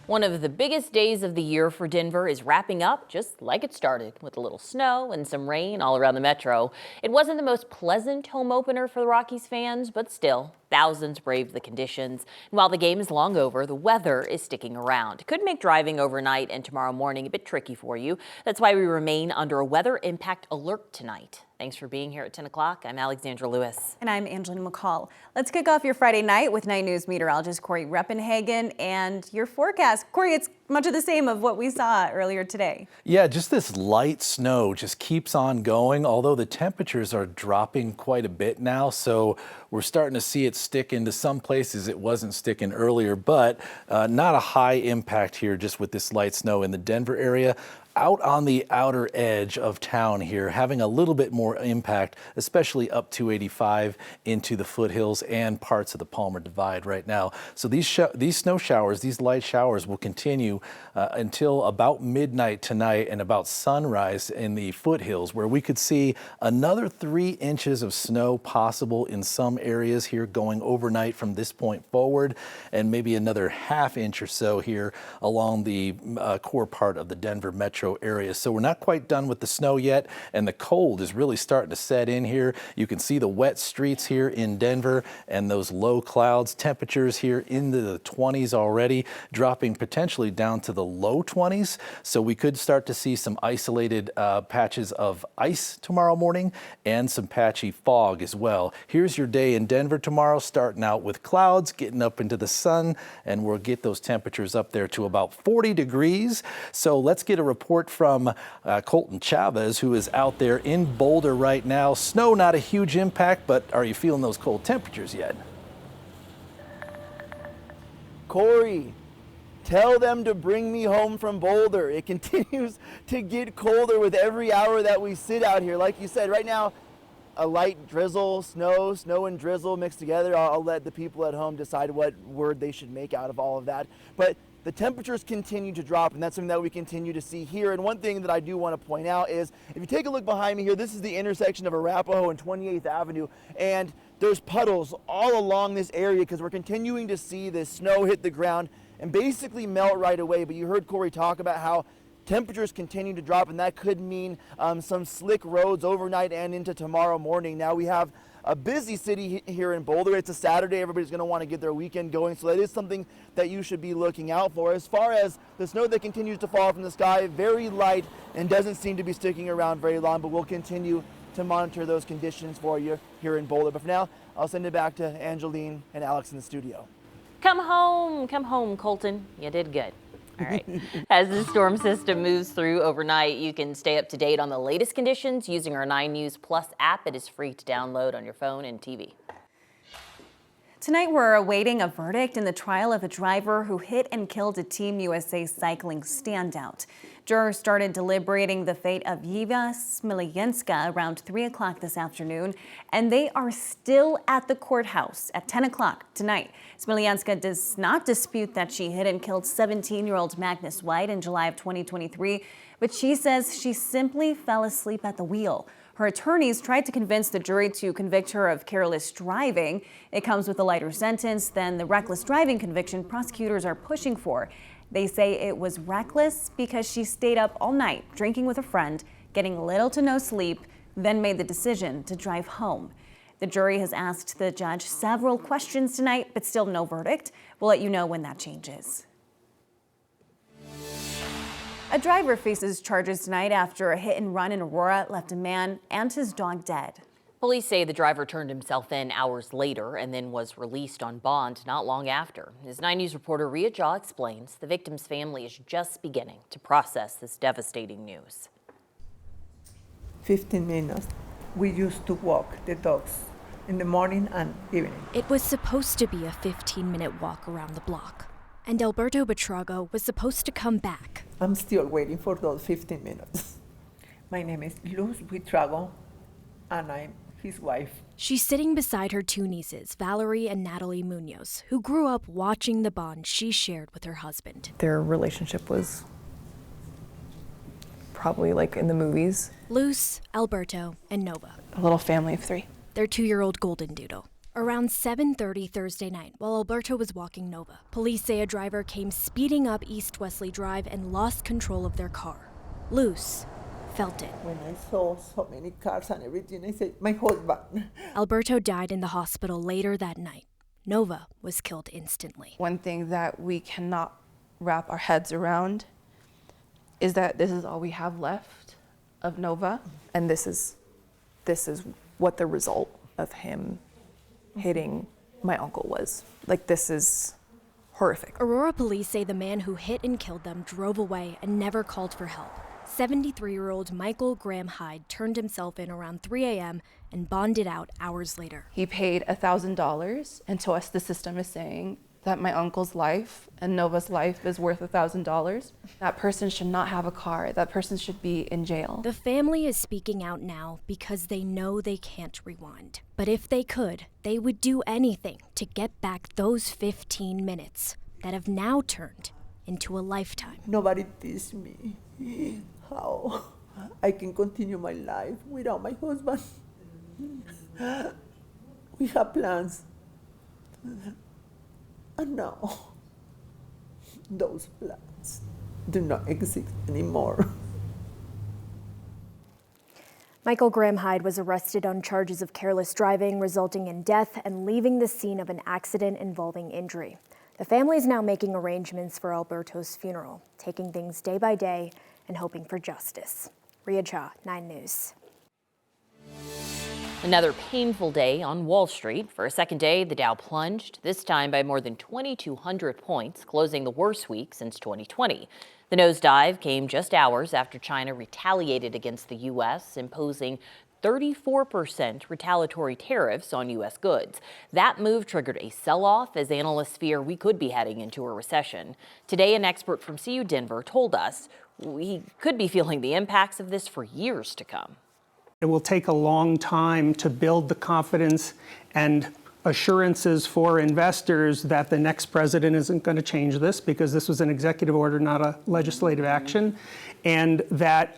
One of the biggest days of the year for Denver is wrapping up just like it started, with a little snow and some rain all around the metro. It wasn't the most pleasant home opener for the Rockies fans, but still, thousands braved the conditions. And while the game is long over, the weather is sticking around. It could make driving overnight and tomorrow morning a bit tricky for you. That's why we remain under a weather impact alert tonight. Thanks for being here at 10 o'clock. I'm Alexandra Lewis. And I'm Angelina McCall. Let's kick off your Friday night with Night News meteorologist Corey Reppenhagen and your forecast. Corey, it's much of the same of what we saw earlier today. Yeah, just this light snow just keeps on going, although the temperatures are dropping quite a bit now. So we're starting to see it stick into some places it wasn't sticking earlier, but not a high impact here just with this light snow in the Denver area. Out on the outer edge of town here, having a little bit more impact, especially up 285 into the foothills and parts of the Palmer Divide right now. So these snow showers, these light showers will continue until about midnight tonight and about sunrise in the foothills, where we could see another 3 inches of snow possible in some areas here going overnight from this point forward, and maybe another ½ inch or so here along the core part of the Denver metro area. So we're not quite done with the snow yet, and the cold is really starting to set in here. You can see the wet streets here in Denver and those low clouds. Temperatures here into the 20s already, dropping potentially down to the low 20s. So we could start to see some isolated patches of ice tomorrow morning and some patchy fog as well. Here's your day in Denver tomorrow, starting out with clouds, getting up into the sun, and we'll get those temperatures up there to about 40 degrees. So let's get a report from Colton Chavez, who is out there in Boulder right now. Snow, not a huge impact, but are you feeling those cold temperatures yet? Corey, tell them to bring me home from Boulder. It continues to get colder with every hour that we sit out here. Like you said, right now, a light drizzle, snow and drizzle mixed together. I'll let the people at home decide what word they should make out of all of that. But the temperatures continue to drop, and that's something that we continue to see here. And one thing that I do want to point out is, if you take a look behind me here, this is the intersection of Arapahoe and 28th Avenue, and there's puddles all along this area because we're continuing to see this snow hit the ground and basically melt right away. But you heard Corey talk about how temperatures continue to drop, and that could mean some slick roads overnight and into tomorrow morning. Now we have a busy city here in Boulder. It's a Saturday. Everybody's going to want to get their weekend going, so that is something that you should be looking out for. As far as the snow that continues to fall from the sky, very light and doesn't seem to be sticking around very long, but we'll continue to monitor those conditions for you here in Boulder. But for now, I'll send it back to Angeline and Alex in the studio. Come home, Colton. You did good. All right. As the storm system moves through overnight, you can stay up to date on the latest conditions using our 9 News Plus app. It is free to download on your phone and TV. Tonight, we're awaiting a verdict in the trial of a driver who hit and killed a Team USA cycling standout. Jurors started deliberating the fate of Yiva Smiljanska around 3 o'clock this afternoon, and they are still at the courthouse at 10 o'clock tonight. Smiljanska does not dispute that she hit and killed 17-year-old Magnus White in July of 2023, but she says she simply fell asleep at the wheel. Her attorneys tried to convince the jury to convict her of careless driving. It comes with a lighter sentence than the reckless driving conviction prosecutors are pushing for. They say it was reckless because she stayed up all night drinking with a friend, getting little to no sleep, then made the decision to drive home. The jury has asked the judge several questions tonight, but still no verdict. We'll let you know when that changes. A driver faces charges tonight after a hit and run in Aurora left a man and his dog dead. Police say the driver turned himself in hours later and then was released on bond not long after. As 9 News reporter Ria Jaw explains, the victim's family is just beginning to process this devastating news. 15 minutes. We used to walk the dogs in the morning and evening. It was supposed to be a 15-minute walk around the block, and Alberto Betrago was supposed to come back. I'm still waiting for those 15 minutes. My name is Luz Betrago, and I'm his wife. She's sitting beside her 2 nieces, Valerie and Natalie Munoz, who grew up watching the bond she shared with her husband. Their relationship was probably like in the movies. Luz, Alberto, and Nova. A little family of 3. Their 2-year-old golden doodle. Around 7:30 Thursday night, while Alberto was walking Nova, police say a driver came speeding up East Wesley Drive and lost control of their car. Luz felt it. When I saw so many cars and everything, I said, my husband. Alberto died in the hospital later that night. Nova was killed instantly. One thing that we cannot wrap our heads around is that this is all we have left of Nova, and this is what the result of him hitting my uncle was. Like, this is horrific. Aurora police say the man who hit and killed them drove away and never called for help. 73-year-old Michael Graham Hyde turned himself in around 3 a.m. and bonded out hours later. He paid $1,000, and to us the system is saying that my uncle's life and Nova's life is worth $1,000. That person should not have a car. That person should be in jail. The family is speaking out now because they know they can't rewind. But if they could, they would do anything to get back those 15 minutes that have now turned into a lifetime. Nobody teaches me how I can continue my life without my husband. We have plans. And now, those plans do not exist anymore. Michael Graham Hyde was arrested on charges of careless driving, resulting in death, and leaving the scene of an accident involving injury. The family is now making arrangements for Alberto's funeral, taking things day by day and hoping for justice. Ria Cha, 9 News. Another painful day on Wall Street. For a second day, the Dow plunged, this time by more than 2,200 points, closing the worst week since 2020. The nosedive came just hours after China retaliated against the U.S., imposing 34% retaliatory tariffs on U.S. goods. That move triggered a sell-off as analysts fear we could be heading into a recession. Today, an expert from CU Denver told us we could be feeling the impacts of this for years to come. It will take a long time to build the confidence and assurances for investors that the next president isn't going to change this, because this was an executive order, not a legislative action, and that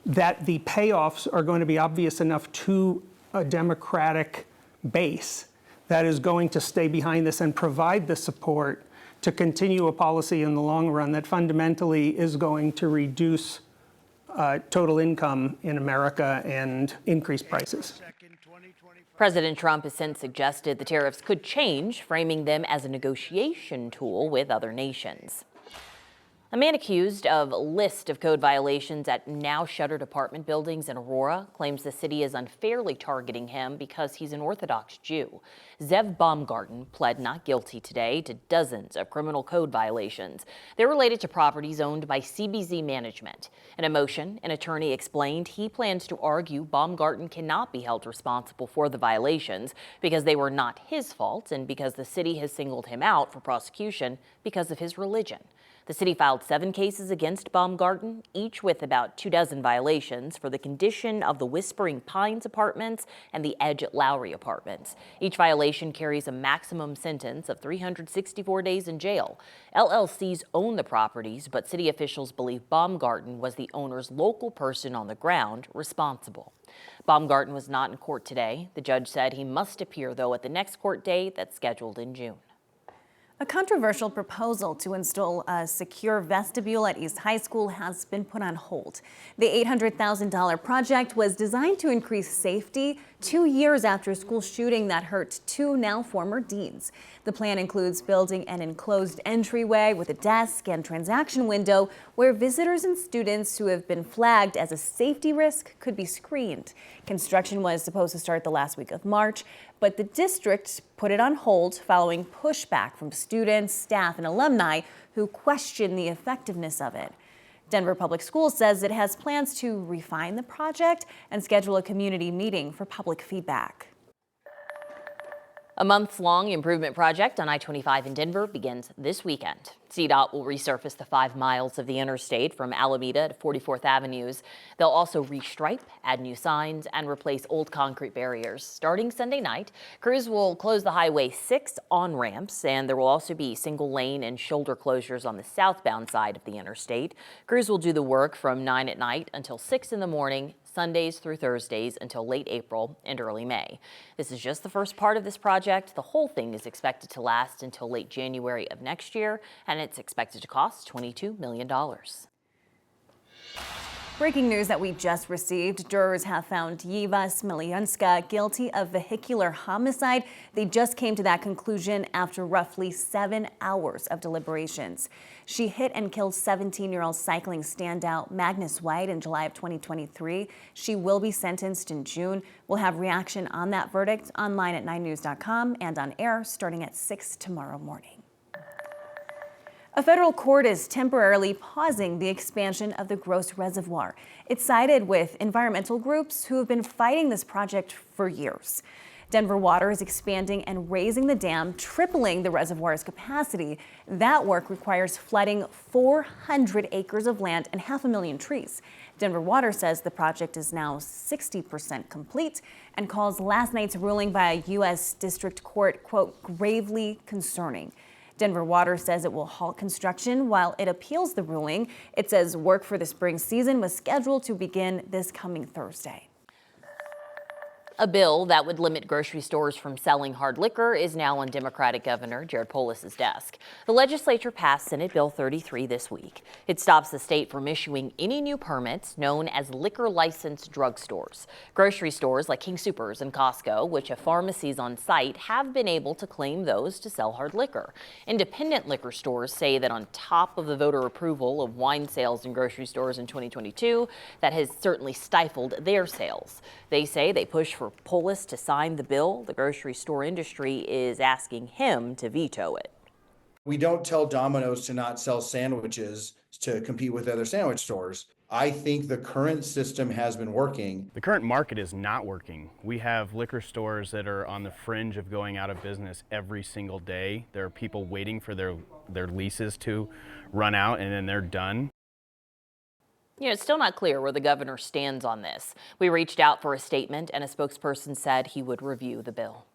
that the payoffs are going to be obvious enough to a Democratic base that is going to stay behind this and provide the support to continue a policy in the long run that fundamentally is going to reduce total income in America and increase prices. President Trump has since suggested the tariffs could change, framing them as a negotiation tool with other nations. A man accused of a list of code violations at now shuttered apartment buildings in Aurora claims the city is unfairly targeting him because he's an Orthodox Jew. Zev Baumgarten pled not guilty today to dozens of criminal code violations. They're related to properties owned by CBZ Management. In a motion, an attorney explained he plans to argue Baumgarten cannot be held responsible for the violations because they were not his fault and because the city has singled him out for prosecution because of his religion. The city filed 7 cases against Baumgarten, each with about 24 violations for the condition of the Whispering Pines apartments and the Edge at Lowry apartments. Each violation carries a maximum sentence of 364 days in jail. LLCs own the properties, but city officials believe Baumgarten was the owner's local person on the ground responsible. Baumgarten was not in court today. The judge said he must appear, though, at the next court date that's scheduled in June. A controversial proposal to install a secure vestibule at East High School has been put on hold. The $800,000 project was designed to increase safety 2 years after a school shooting that hurt 2 now former deans. The plan includes building an enclosed entryway with a desk and transaction window where visitors and students who have been flagged as a safety risk could be screened. Construction was supposed to start the last week of March, but the district put it on hold following pushback from students, staff, and alumni who question the effectiveness of it. Denver Public Schools says it has plans to refine the project and schedule a community meeting for public feedback. A months-long improvement project on I-25 in Denver begins this weekend. CDOT will resurface the 5 miles of the interstate from Alameda to 44th Avenues. They'll also restripe, add new signs, and replace old concrete barriers. Starting Sunday night, crews will close the Highway 6 on-ramps, and there will also be single lane and shoulder closures on the southbound side of the interstate. Crews will do the work from 9 at night until 6 in the morning, Sundays through Thursdays until late April and early May. This is just the first part of this project. The whole thing is expected to last until late January of next year, and it's expected to cost $22 million. Breaking news that we just received. Jurors have found Yiva Smiljanska guilty of vehicular homicide. They just came to that conclusion after roughly 7 hours of deliberations. She hit and killed 17-year-old cycling standout Magnus White in July of 2023. She will be sentenced in June. We'll have reaction on that verdict online at 9news.com and on air starting at 6 tomorrow morning. A federal court is temporarily pausing the expansion of the Gross Reservoir. It sided with environmental groups who have been fighting this project for years. Denver Water is expanding and raising the dam, tripling the reservoir's capacity. That work requires flooding 400 acres of land and 500,000 trees. Denver Water says the project is now 60% complete and calls last night's ruling by a U.S. District Court, quote, gravely concerning. Denver Water says it will halt construction while it appeals the ruling. It says work for the spring season was scheduled to begin this coming Thursday. A bill that would limit grocery stores from selling hard liquor is now on Democratic Governor Jared Polis's desk. The legislature passed Senate Bill 33 this week. It stops the state from issuing any new permits known as liquor licensed drugstores. Grocery stores like King Soopers and Costco, which have pharmacies on site, have been able to claim those to sell hard liquor. Independent liquor stores say that on top of the voter approval of wine sales in grocery stores in 2022, that has certainly stifled their sales. They say they push for Polis to sign the bill. The grocery store industry is asking him to veto it. We don't tell Domino's to not sell sandwiches to compete with other sandwich stores. I think the current system has been working. The current market is not working. We have liquor stores that are on the fringe of going out of business every single day. There are people waiting for their leases to run out and then they're done. You know, it's still not clear where the governor stands on this. We reached out for a statement and a spokesperson said he would review the bill.